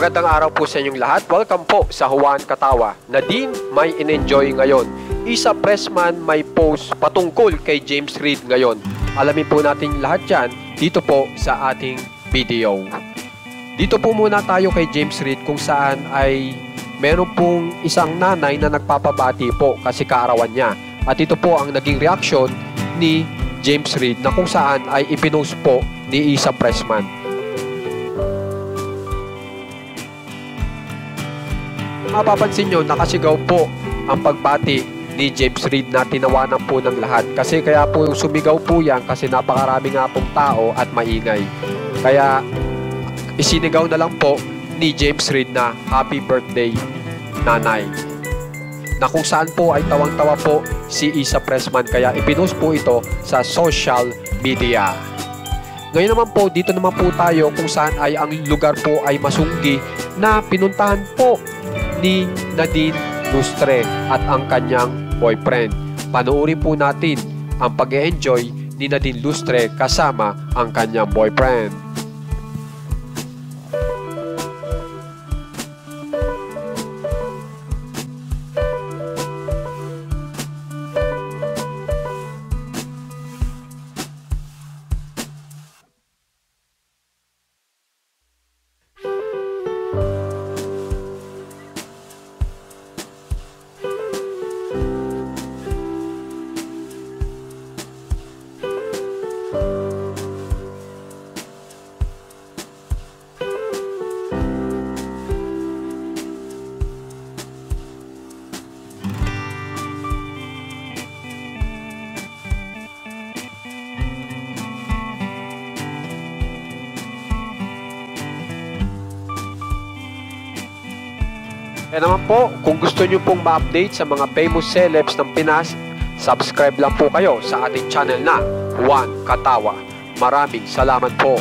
Magandang araw po sa inyong lahat. Welcome po sa Juan Katawa. Nadine may in-enjoy ngayon. Isa Pressman may post patungkol kay James Reid ngayon. Alamin po natin lahat yan dito po sa ating video. Dito po muna tayo kay James Reid kung saan ay meron pong isang nanay na nagpapabati po kasi kaarawan niya. At ito po ang naging reaksyon ni James Reid na kung saan ay ipinost po ni Isa Pressman. Mapapansin nyo, nakasigaw po ang pagbati ni James Reid na tinawanan po ng lahat. Kasi kaya po sumigaw po yan kasi napakarami nga pong tao at maingay. Kaya isinigaw na lang po ni James Reid na happy birthday nanay. Na kung saan po ay tawang-tawa po si Isa Pressman kaya ipinost po ito sa social media. Ngayon naman po, dito naman po tayo kung saan ay ang lugar po ay Masunggi na pinuntahan po ni Nadine Lustre at ang kanyang boyfriend. Panoorin po natin ang pag-e-enjoy ni Nadine Lustre kasama ang kanyang boyfriend. Kaya naman po, kung gusto nyo pong ma-update sa mga famous celebs ng Pinas, subscribe lang po kayo sa ating channel na Juan Katawa. Maraming salamat po.